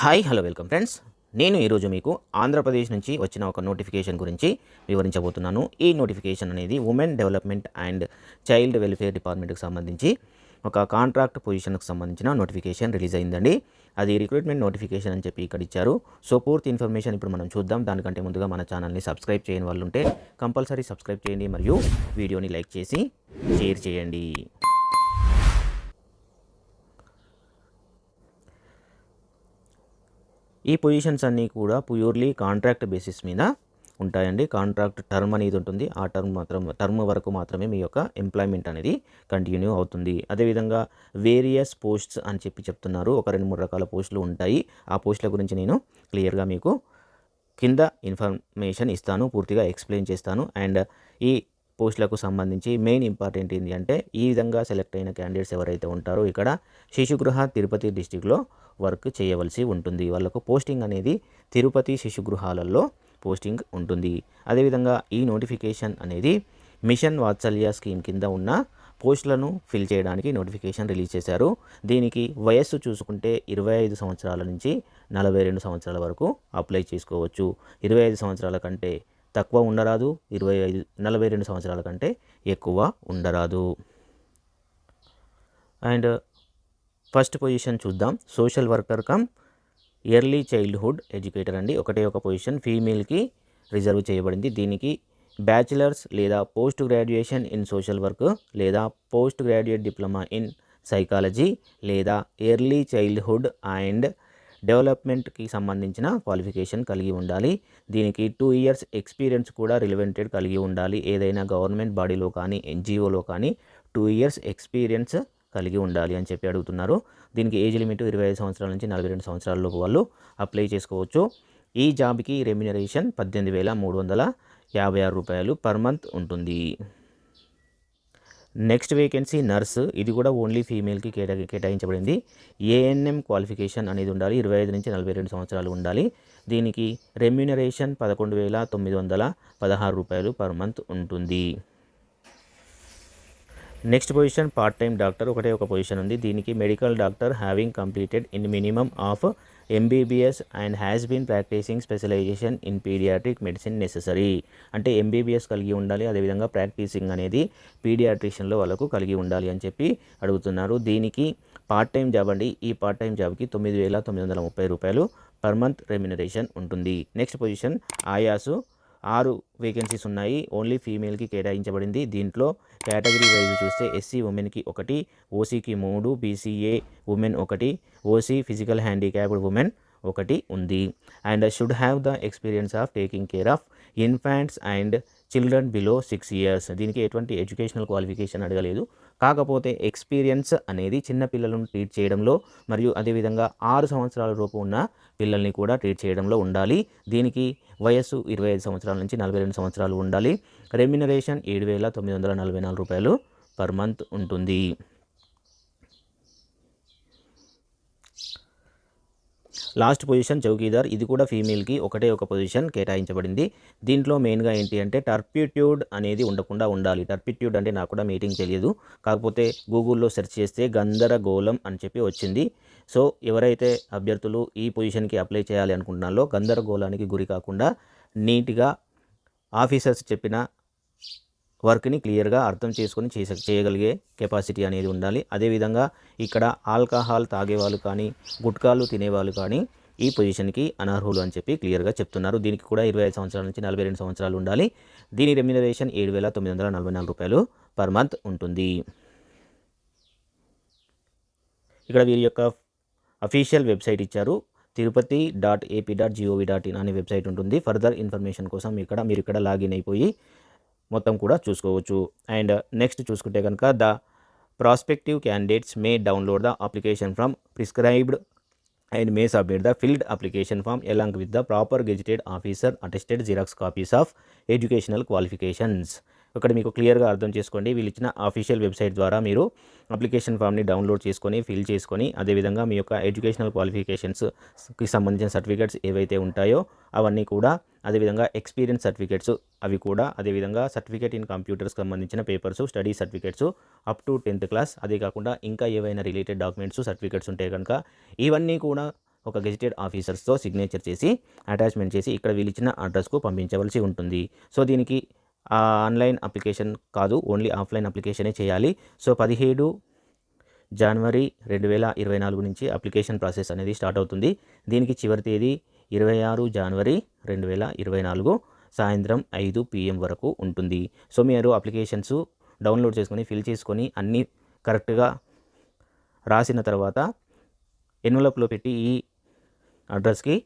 Hi hello welcome friends. నేను ఈరోజు మీకు ఆంధ్రప్రదేశ్ నుంచి వచ్చిన ఒక నోటిఫికేషన్ గురించి వివరించబోతున్నాను. ఈ నోటిఫికేషన్ అనేది women development and child welfare డిపార్ట్మెంట్కి సంబంధించి ఒక కాంట్రాక్ట్ పొజిషన్కి సంబంధించిన నోటిఫికేషన్ రిలీజ్ అయిందండి. అది రిక్రూట్మెంట్ నోటిఫికేషన్ అని చెప్పి ఇక్కడ ఇచ్చారు. సో పూర్తి ఇన్ఫర్మేషన్ ఇప్పుడు మనం చూద్దాం. దానికంటే ముందుగా మన ఛానల్ని సబ్స్క్రైబ్ చేయని వాళ్ళు ఉంటే కంపల్సరీ సబ్స్క్రైబ్ చేయండి మరియు వీడియోని లైక్ చేసి షేర్ చేయండి. ఈ పొజిషన్స్ అన్నీ కూడా ప్యూర్లీ కాంట్రాక్ట్ బేసిస్ మీద ఉంటాయండి. కాంట్రాక్ట్ టర్మ్ అనేది ఉంటుంది. ఆ టర్మ్ వరకు మాత్రమే మీ యొక్క ఎంప్లాయ్మెంట్ అనేది కంటిన్యూ అవుతుంది. అదేవిధంగా వేరియస్ పోస్ట్స్ అని చెప్తున్నారు. ఒక 2-3 రకాల పోస్టులు ఉంటాయి. ఆ పోస్టుల గురించి నేను క్లియర్గా మీకు కింద ఇన్ఫర్మేషన్ ఇస్తాను, పూర్తిగా ఎక్స్ప్లెయిన్ చేస్తాను. అండ్ ఈ పోస్టులకు సంబంధించి మెయిన్ ఇంపార్టెంట్ ఏంటి అంటే, ఈ విధంగా సెలెక్ట్ అయిన క్యాండిడేట్స్ ఎవరైతే ఉంటారో ఇక్కడ శిశుగృహ తిరుపతి డిస్టిక్లో వర్క్ చేయవలసి ఉంటుంది. వాళ్ళకు పోస్టింగ్ అనేది తిరుపతి శిశుగృహాలలో పోస్టింగ్ ఉంటుంది. అదేవిధంగా ఈ నోటిఫికేషన్ అనేది మిషన్ వాత్సల్య స్కీమ్ కింద ఉన్న పోస్టులను ఫిల్ చేయడానికి నోటిఫికేషన్ రిలీజ్ చేశారు. దీనికి వయస్సు చూసుకుంటే 25 సంవత్సరాల నుంచి 42 సంవత్సరాల వరకు అప్లై చేసుకోవచ్చు. 25 సంవత్సరాల కంటే తక్కువ ఉండరాదు, 42 సంవత్సరాల కంటే ఎక్కువ ఉండరాదు. అండ్ ఫస్ట్ పొజిషన్ చూద్దాం. Social worker cum early childhood educator అండి. ఒక పొజిషన్ ఫీమేల్కి రిజర్వ్ చేయబడింది. దీనికి బ్యాచిలర్స్ లేదా post graduation in social work లేదా post graduate diploma in psychology లేదా ఎర్లీ చైల్డ్హుడ్ అండ్ డెవలప్మెంట్కి సంబంధించిన క్వాలిఫికేషన్ కలిగి ఉండాలి. దీనికి 2 years ఎక్స్పీరియన్స్ కూడా రిలవెంటెడ్ కలిగి ఉండాలి. ఏదైనా గవర్నమెంట్ బాడీలో కానీ ఎన్జిఓలో కానీ 2 years ఎక్స్పీరియన్స్ కలిగి ఉండాలి అని చెప్పి అడుగుతున్నారు. దీనికి ఏజ్ లిమిట్ 25 సంవత్సరాల నుంచి 42 సంవత్సరాల లోపు వాళ్ళు అప్లై చేసుకోవచ్చు. ఈ జాబ్కి రెమ్యునరేషన్ 18,356 రూపాయలు పర్ మంత్ ఉంటుంది. Next vacancy nurse. ఇది కూడా ఓన్లీ ఫీమేల్కి కేటాయించబడింది. ఏఎన్ఎం క్వాలిఫికేషన్ అనేది ఉండాలి. 25 నుంచి 42 సంవత్సరాలు ఉండాలి. దీనికి రెమ్యునరేషన్ 11,916 రూపాయలు పర్ మంత్ ఉంటుంది. Next position part time doctor. ఒక పొజిషన్ ఉంది. దీనికి medical doctor having completed in minimum of MBBS and has been practising specialisation in paediatric medicine necessary. అంటే ఎంబీబీఎస్ కలిగి ఉండాలి. అదేవిధంగా ప్రాక్టీసింగ్ అనేది పీడియాట్రిషియన్లో వాళ్ళకు కలిగి ఉండాలి అని చెప్పి అడుగుతున్నారు. దీనికి పార్ట్ టైం జాబ్ అండి. ఈ పార్ట్ టైం జాబ్కి 9,930 రూపాయలు పర్ మంత్ రెమ్యునరేషన్ ఉంటుంది. నెక్స్ట్ పొజిషన్ ఆయాసు. 6 వేకెన్సీస్ ఉన్నాయి. ఓన్లీ ఫీమేల్కి కేటాయించబడింది. దీంట్లో కేటగిరీ వైజ్ చూస్తే ఎస్సీ ఉమెన్కి 1, ఓసీకి 3, BCA women 1, OC physical handicapped women 1 ఉంది. And should have the experience of taking care of infants and children below 6 years. దీనికి ఎటువంటి ఎడ్యుకేషనల్ క్వాలిఫికేషన్ అడగలేదు. కాకపోతే ఎక్స్పీరియన్స్ అనేది చిన్నపిల్లలను ట్రీట్ చేయడంలో మరియు అదేవిధంగా 6 సంవత్సరాల లోపు ఉన్న పిల్లల్ని కూడా ట్రీట్ చేయడంలో ఉండాలి. దీనికి వయస్సు 25 సంవత్సరాల నుంచి 42 సంవత్సరాలు ఉండాలి. రెమ్యునరేషన్ 7,944 రూపాయలు పర్ మంత్ ఉంటుంది. Last position chowkidar. ఇది కూడా ఫీమేల్కి ఒక పొజిషన్ కేటాయించబడింది. దీంట్లో మెయిన్గా ఏంటి అంటే టర్పిట్యూడ్ అనేది ఉండకుండా ఉండాలి. టర్పిట్యూడ్ అంటే నాకు కూడా మీటింగ్ తెలియదు. కాకపోతే గూగుల్లో సెర్చ్ చేస్తే గందరగోళం అని చెప్పి వచ్చింది. సో ఎవరైతే అభ్యర్థులు ఈ పొజిషన్కి అప్లై చేయాలి అనుకుంటున్నారో గందరగోళానికి గురి కాకుండా నీట్గా ఆఫీసర్స్ చెప్పిన వర్క్ని క్లియర్గా అర్థం చేసుకొని చేయగలిగే కెపాసిటీ అనేది ఉండాలి. అదేవిధంగా ఇక్కడ ఆల్కహాల్ తాగేవాళ్ళు కానీ గుట్కాలు తినేవాళ్ళు కానీ ఈ పొజిషన్కి అనర్హులు అని చెప్పి క్లియర్గా చెప్తున్నారు. దీనికి కూడా 25 సంవత్సరాల నుంచి 42 సంవత్సరాలు ఉండాలి. దీని రెమ్యునరేషన్ 7,944 రూపాయలు పర్ మంత్ ఉంటుంది. ఇక్కడ వీరి యొక్క అఫీషియల్ వెబ్సైట్ ఇచ్చారు. tirupati.ap.gov.in అనే వెబ్సైట్ ఉంటుంది. ఫర్దర్ ఇన్ఫర్మేషన్ కోసం మీరు ఇక్కడ లాగిన్ అయిపోయి మొత్తం కూడా చూసుకోవచ్చు. అండ్ నెక్స్ట్ చూసుకుంటే కనుక the prospective candidates may download the application from prescribed and may submit the filled application form along with the proper gazetted officer attested xerox copies of educational qualifications. ఇక్కడ మీకు క్లియర్గా అర్థం చేసుకోండి. వీళ్ళు ఇచ్చిన అఫీషియల్ వెబ్సైట్ ద్వారా మీరు అప్లికేషన్ ఫామ్ని డౌన్లోడ్ చేసుకొని ఫిల్ చేసుకొని అదేవిధంగా మీ యొక్క ఎడ్యుకేషనల్ క్వాలిఫికేషన్స్కి సంబంధించిన సర్టిఫికేట్స్ ఏవైతే ఉంటాయో అవన్నీ కూడా, అదేవిధంగా ఎక్స్పీరియన్స్ సర్టిఫికేట్స్ అవి కూడా, అదేవిధంగా సర్టిఫికేట్ ఇన్ కంప్యూటర్స్కి సంబంధించిన papers, study certificates up to 10th class, అదే కాకుండా ఇంకా ఏవైనా రిలేటెడ్ డాక్యుమెంట్స్ సర్టిఫికేట్స్ ఉంటే కనుక ఇవన్నీ కూడా ఒక గెజిటెడ్ ఆఫీసర్స్తో సిగ్నేచర్ చేసి అటాచ్మెంట్ చేసి ఇక్కడ వీళ్ళు ఇచ్చిన అడ్రస్కు పంపించవలసి ఉంటుంది. సో దీనికి ఆన్లైన్ అప్లికేషన్ కాదు, ఓన్లీ ఆఫ్లైన్ అప్లికేషనే చేయాలి. సో 17 జనవరి 2024 నుంచి అప్లికేషన్ ప్రాసెస్ అనేది స్టార్ట్ అవుతుంది. దీనికి చివరి తేదీ 26 జనవరి 2024 సాయంత్రం 5 PM వరకు ఉంటుంది. సో మీరు అప్లికేషన్స్ డౌన్లోడ్ చేసుకొని ఫిల్ చేసుకొని అన్నీ కరెక్ట్గా రాసిన తర్వాత ఎన్వలప్లో పెట్టి ఈ అడ్రస్కి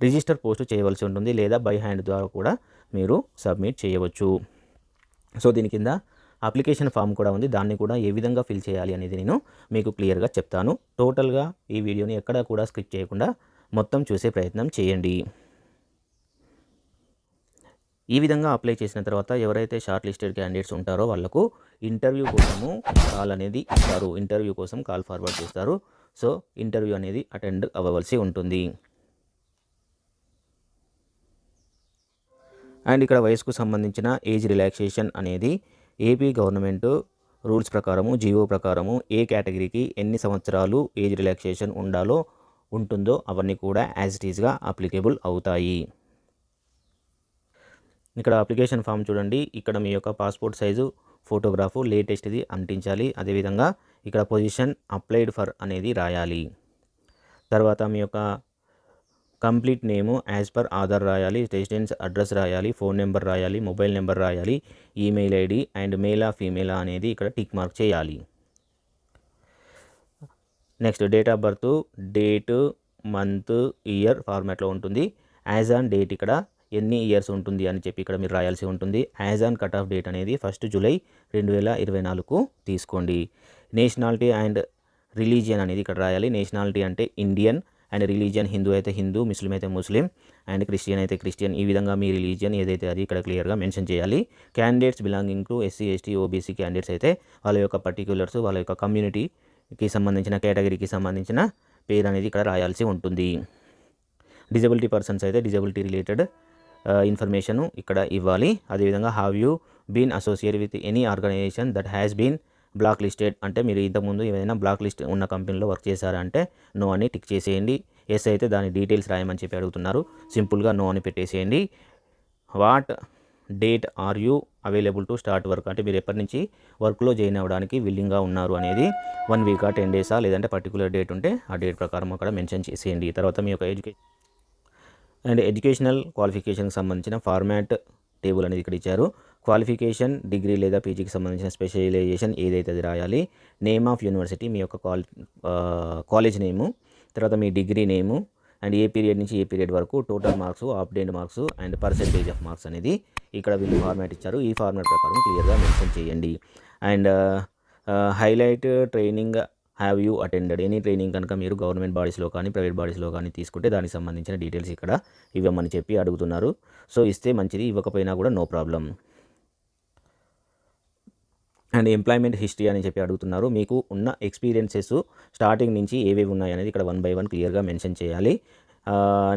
రిజిస్టర్ పోస్ట్ చేయవలసి ఉంటుంది, లేదా బై హ్యాండ్ ద్వారా కూడా మీరు సబ్మిట్ చేయవచ్చు. సో దీని కింద అప్లికేషన్ ఫామ్ కూడా ఉంది, దాన్ని కూడా ఏ విధంగా ఫిల్ చేయాలి అనేది నేను మీకు క్లియర్గా చెప్తాను. టోటల్గా ఈ వీడియోని ఎక్కడా కూడా స్కిప్ చేయకుండా మొత్తం చూసే ప్రయత్నం చేయండి. ఈ విధంగా అప్లై చేసిన తర్వాత ఎవరైతే షార్ట్ లిస్టెడ్ క్యాండిడేట్స్ ఉంటారో వాళ్ళకు ఇంటర్వ్యూ కోసము కాల్ అనేది ఇస్తారు, ఇంటర్వ్యూ కోసం కాల్ ఫార్వర్డ్ చేస్తారు. సో ఇంటర్వ్యూ అనేది అటెండ్ అవ్వవలసి ఉంటుంది. అండ్ ఇక్కడ వయసుకు సంబంధించిన ఏజ్ రిలాక్సేషన్ అనేది ఏపీ గవర్నమెంట్ రూల్స్ ప్రకారము జీవో ప్రకారము ఏ కేటగిరీకి ఎన్ని సంవత్సరాలు ఏజ్ రిలాక్సేషన్ ఉంటుందో అవన్నీ కూడా యాజ్ ఇట్ ఈజ్గా అప్లికేబుల్ అవుతాయి. ఇక్కడ అప్లికేషన్ ఫామ్ చూడండి, ఇక్కడ మీ యొక్క పాస్పోర్ట్ సైజు ఫోటోగ్రాఫు లేటెస్ట్ది అంటించాలి. అదేవిధంగా ఇక్కడ పొజిషన్ అప్లైడ్ ఫర్ అనేది రాయాలి. తర్వాత మీ యొక్క కంప్లీట్ నేము యాజ్ పర్ ఆధార్ రాయాలి, రెసిడెన్స్ అడ్రస్ రాయాలి, ఫోన్ నెంబర్ రాయాలి, మొబైల్ నెంబర్ రాయాలి, ఈమెయిల్ ఐడి అండ్ మేలా ఫీమేలా అనేది ఇక్కడ టిక్ మార్క్ చేయాలి. Next date of birth, date, month, year ఫార్మాట్లో ఉంటుంది. యాజ్ ఆన్ డేట్ ఇక్కడ ఎన్ని ఇయర్స్ ఉంటుంది అని చెప్పి ఇక్కడ మీరు రాయాల్సి ఉంటుంది. As on cut off date అనేది 1 జూలై 2024 తీసుకోండి. నేషనాలిటీ అండ్ రిలీజియన్ అనేది ఇక్కడ రాయాలి. నేషనాలిటీ అంటే ఇండియన్ అండ్ రిలీజియన్ హిందూ అయితే హిందూ, ముస్లిం అయితే ముస్లిం అండ్ క్రిస్టియన్ అయితే క్రిస్టియన్. ఈ విధంగా మీ రిలీజియన్ ఏదైతే అది ఇక్కడ క్లియర్గా మెన్షన్ చేయాలి. Candidates belonging to SC, ST, OBC candidates అయితే వాళ్ళ యొక్క పర్టిక్యులర్స్, వాళ్ళ యొక్క కమ్యూనిటీకి సంబంధించిన కేటగిరీకి సంబంధించిన పేరు అనేది ఇక్కడ రాయాల్సి ఉంటుంది. డిజబిలిటీ పర్సన్స్ అయితే డిజబిలిటీ రిలేటెడ్ ఇన్ఫర్మేషన్ ఇక్కడ ఇవ్వాలి. అదేవిధంగా have you been associated with any organisation that has been blacklisted అంటే మీరు ఇంతకుముందు ఏదైనా బ్లాక్ లిస్ట్ ఉన్న కంపెనీలో వర్క్ చేశారా అంటే నో అని టిక్ చేసేయండి. ఎస్ అయితే దాని డీటెయిల్స్ రాయమని చెప్పి అడుగుతున్నారు, సింపుల్గా నో అని పెట్టేసేయండి. What date are you available to start work అంటే మీరు ఎప్పటి నుంచి వర్క్లో జాయిన్ అవ్వడానికి విల్లింగ్గా ఉన్నారు అనేది 1 వీకా 10 డేసా లేదంటే పర్టికులర్ డేట్ ఉంటే ఆ డేట్ ప్రకారం అక్కడ మెన్షన్ చేసేయండి. తర్వాత మీ యొక్క ఎడ్యుకేషనల్ క్వాలిఫికేషన్కి సంబంధించిన ఫార్మాట్ టేబుల్ అనేది ఇక్కడ ఇచ్చారు. క్వాలిఫికేషన్ డిగ్రీ లేదా పీజీకి సంబంధించిన స్పెషలైజేషన్ ఏదైతే అది రాయాలి. నేమ్ ఆఫ్ యూనివర్సిటీ మీ యొక్క కాలేజ్ నేము, తర్వాత మీ డిగ్రీ నేము అండ్ ఏ పీరియడ్ నుంచి ఏ పీరియడ్ వరకు, total marks, update marks and percentage of marks అనేది ఇక్కడ వీళ్ళు ఫార్మాట్ ఇచ్చారు. ఈ ఫార్మాట్ ప్రకారం క్లియర్గా మెన్షన్ చేయండి. And highlight training have you attended any training కనుక మీరు గవర్నమెంట్ బాడీస్లో కానీ ప్రైవేట్ బాడీస్లో కానీ తీసుకుంటే దానికి సంబంధించిన డీటెయిల్స్ ఇక్కడ ఇవ్వమని చెప్పి అడుగుతున్నారు. సో ఇస్తే మంచిది, ఇవ్వకపోయినా కూడా no problem. And employment history అని చెప్పి అడుగుతున్నారు. మీకు ఉన్న ఎక్స్పీరియన్సెస్ స్టార్టింగ్ నుంచి ఏవేవి ఉన్నాయనేది ఇక్కడ 1 by 1 క్లియర్గా మెన్షన్ చేయాలి.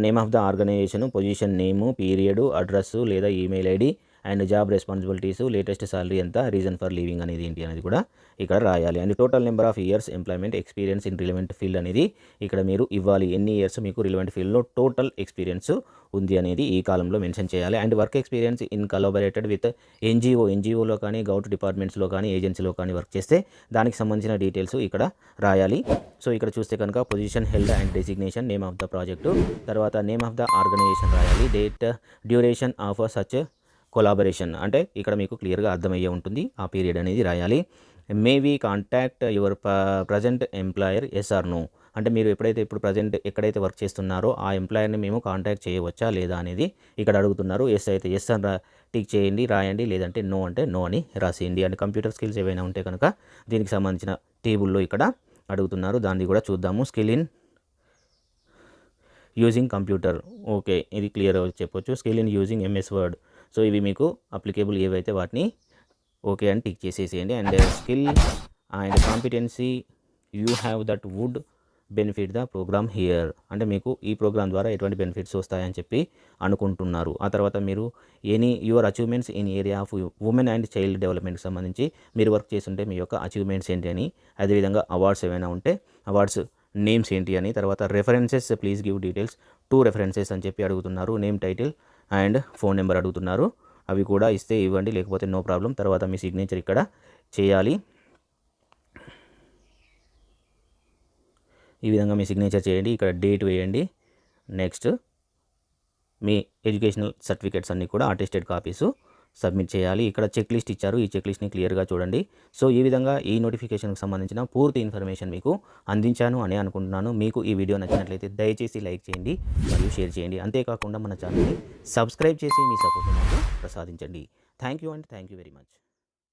Name of the organisation, position name, period, address లేదా email ID and job responsibilities, latest salary ఎంత, రీజన్ ఫర్ లీవింగ్ అనేది ఏంటి అనేది కూడా ఇక్కడ రాయాలి. And total number of years employment experience in relevant field అనేది ఇక్కడ మీరు ఇవ్వాలి. ఎన్ని ఇయర్స్ మీకు రిలవెంట్ ఫీల్డ్లో టోటల్ ఎక్స్పీరియన్స్ ఉంది అనేది ఈ కాలంలో మెన్షన్ చేయాలి. And work experience in collaborated with ఎన్జిఓలో కానీ గౌట్ డిపార్ట్మెంట్స్లో కానీ ఏజెన్సీలో కానీ వర్క్ చేస్తే దానికి సంబంధించిన డీటెయిల్స్ ఇక్కడ రాయాలి. సో ఇక్కడ చూస్తే కనుక position held and designation, name of the project, తర్వాత నేమ్ ఆఫ్ ద ఆర్గనైజేషన్ రాయాలి. Date, duration of such collaboration అంటే ఇక్కడ మీకు క్లియర్గా అర్థమయ్యే ఉంటుంది, ఆ పీరియడ్ అనేది రాయాలి. May we contact your present employer yes or no అంటే మీరు ఇప్పుడు ప్రజెంట్ ఎక్కడైతే వర్క్ చేస్తున్నారో ఆ ఎంప్లాయర్ని మేము కాంటాక్ట్ చేయవచ్చా లేదా అనేది ఇక్కడ అడుగుతున్నారు. ఎస్ అయితే ఎస్ అని టిక్ చేయండి, రాయండి, లేదంటే నో అంటే నో అని రాసేయండి. అండ్ కంప్యూటర్ స్కిల్స్ ఏవైనా ఉంటే కనుక దీనికి సంబంధించిన టేబుల్లో ఇక్కడ అడుగుతున్నారు, దాన్ని కూడా చూద్దాము. Skill in using computer, okay ఇది క్లియర్ చెప్పొచ్చు. Skill in using MS Word, so ఇవి మీకు అప్లికేబుల్ ఏవైతే వాటిని ఓకే అని టిక్ చేసేసేయండి. And skill and competency you have that would benefit the programme here అంటే మీకు ఈ ప్రోగ్రామ్ ద్వారా ఎటువంటి బెనిఫిట్స్ వస్తాయని చెప్పి అనుకుంటున్నారు. ఆ తర్వాత మీరు your achievements in area of women and child డెవలప్మెంట్కి సంబంధించి మీరు వర్క్ చేస్తుంటే మీ యొక్క అచీవ్మెంట్స్ ఏంటి అని, అదేవిధంగా అవార్డ్స్ ఏమైనా ఉంటే అవార్డ్స్ నేమ్స్ ఏంటి అని, తర్వాత references please give details 2 references అని చెప్పి అడుగుతున్నారు. Name, title and phone number అడుగుతున్నారు. అవి కూడా ఇస్తే ఇవ్వండి, లేకపోతే నో ప్రాబ్లం. తర్వాత మీ సిగ్నేచర్ ఇక్కడ చేయాలి. ఈ విధంగా మీ సిగ్నేచర్ చేయండి. ఇక్కడ డేట్ వేయండి. నెక్స్ట్ మీ ఎడ్యుకేషనల్ సర్టిఫికేట్స్ అన్నీ కూడా అటెస్టెడ్ కాపీసు సబ్మిట్ చేయాలి. ఇక్కడ చెక్ లిస్ట్ ఇచ్చారు. ఈ చెక్ లిస్ట్ని క్లియర్గా చూడండి. సో ఈ విధంగా ఈ నోటిఫికేషన్కి సంబంధించిన పూర్తి ఇన్ఫర్మేషన్ మీకు అందించాను అని అనుకుంటున్నాను. మీకు ఈ వీడియో నచ్చినట్లయితే దయచేసి లైక్ చేయండి మరియు షేర్ చేయండి. అంతేకాకుండా మన ఛానల్ని సబ్స్క్రైబ్ చేసి మీ సపోర్ట్ నాకు ప్రసాదించండి. Thank you and thank you very much.